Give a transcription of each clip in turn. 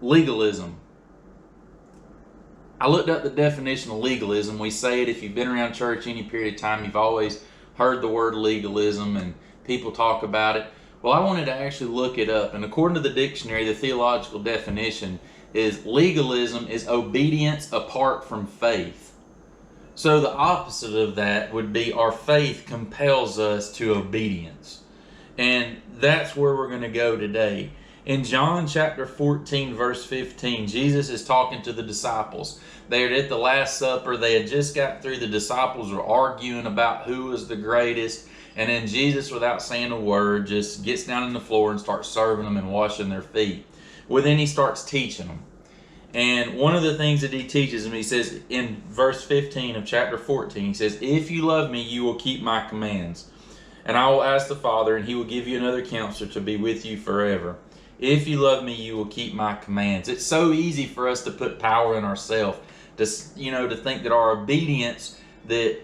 Legalism. I looked up the definition of legalism. We say it, if you've been around church any period of time, you've always heard the word legalism and people talk about it. Well, I wanted to actually look it up, and according to the dictionary, the theological definition is legalism is obedience apart from faith. So the opposite of that would be our faith compels us to obedience. And that's where we're going to go today. In John chapter 14, verse 15, Jesus is talking to the disciples. They are at the Last Supper. They had just got through. The disciples were arguing about who was the greatest. And then Jesus, without saying a word, just gets down on the floor and starts serving them and washing their feet. Well, then he starts teaching them. And one of the things that he teaches them, he says in verse 15 of chapter 14, he says, "If you love me, you will keep my commands. And I will ask the Father, and he will give you another counselor to be with you forever. If you love me, you will keep my commands." It's so easy for us to put power in ourselves, to think that our obedience, that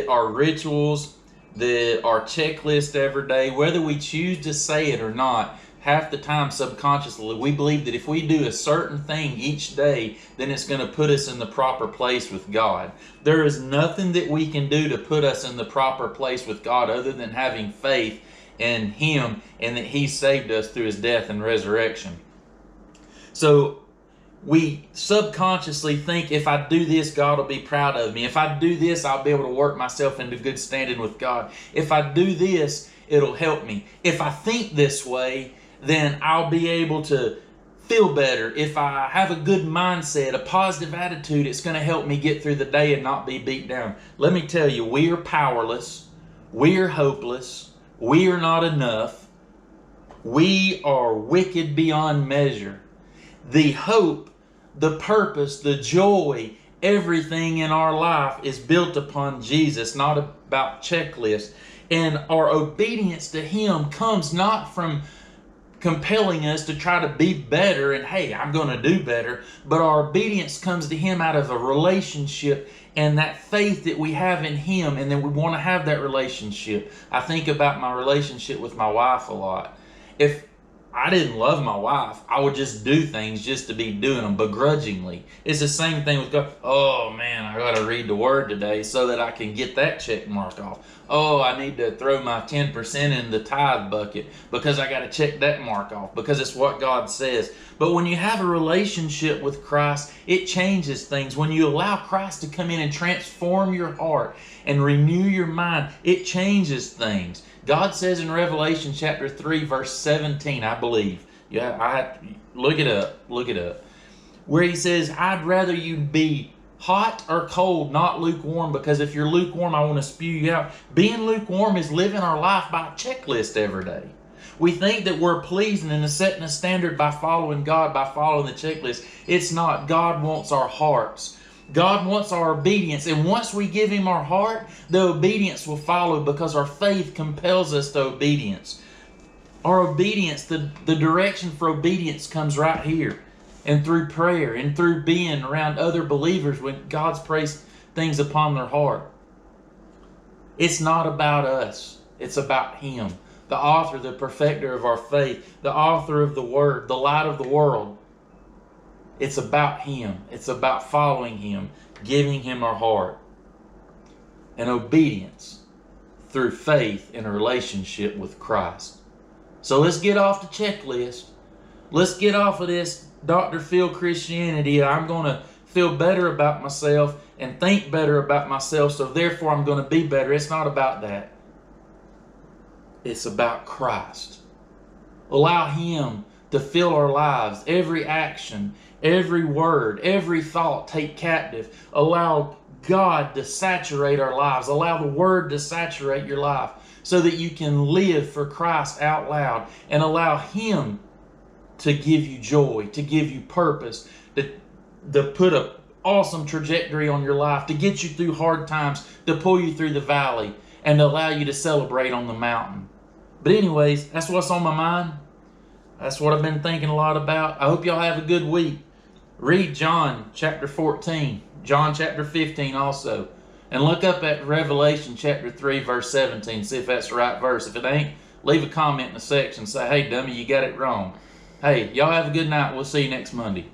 our rituals, that our checklist every day, whether we choose to say it or not, half the time subconsciously we believe that if we do a certain thing each day, then it's going to put us in the proper place with God. There is nothing that we can do to put us in the proper place with God other than having faith in Him and that He saved us through His death and resurrection. So we subconsciously think, if I do this, God will be proud of me. If I do this, I'll be able to work myself into good standing with God. If I do this, it'll help me. If I think this way, then I'll be able to feel better. If I have a good mindset, a positive attitude, it's going to help me get through the day and not be beat down. Let me tell you, we are powerless. We are hopeless. We are not enough. We are wicked beyond measure. The hope, the purpose, the joy, everything in our life is built upon Jesus, not about checklists. And our obedience to Him comes not from compelling us to try to be better and, hey, I'm going to do better, but our obedience comes to Him out of a relationship and that faith that we have in Him, and then we want to have that relationship. I think about my relationship with my wife a lot. If I didn't love my wife, I would just do things just to be doing them begrudgingly. It's the same thing with God. Oh man, I got to read the Word today so that I can get that check mark off. Oh, I need to throw my 10% in the tithe bucket because I got to check that mark off because it's what God says. But when you have a relationship with Christ, it changes things. When you allow Christ to come in and transform your heart and renew your mind, it changes things. God says in Revelation chapter 3, verse 17, I believe. Yeah, I have to look it up. Where He says, "I'd rather you be hot or cold, not lukewarm, because if you're lukewarm, I want to spew you out." Being lukewarm is living our life by a checklist every day. We think that we're pleasing and setting a standard by following God, by following the checklist. It's not. God wants our hearts. God wants our obedience, and once we give Him our heart, the obedience will follow because our faith compels us to obedience. Our obedience, the direction for obedience comes right here, and through prayer, and through being around other believers when God's placed things upon their heart. It's not about us. It's about Him, the author, the perfecter of our faith, the author of the Word, the light of the world. It's about Him. It's about following Him, giving Him our heart. And obedience through faith in a relationship with Christ. So let's get off the checklist. Let's get off of this Dr. Phil Christianity. I'm going to feel better about myself and think better about myself, so therefore I'm going to be better. It's not about that. It's about Christ. Allow Him to fill our lives, every action, every word, every thought take captive. Allow God to saturate our lives. Allow the Word to saturate your life so that you can live for Christ out loud, and allow Him to give you joy, to give you purpose, to put an awesome trajectory on your life, to get you through hard times, to pull you through the valley, and to allow you to celebrate on the mountain. But anyways, that's what's on my mind. That's what I've been thinking a lot about. I hope y'all have a good week. Read John chapter 14, John chapter 15 also. And look up at Revelation chapter 3, verse 17. See if that's the right verse. If it ain't, leave a comment in the section. Say, hey, dummy, you got it wrong. Hey, y'all have a good night. We'll see you next Monday.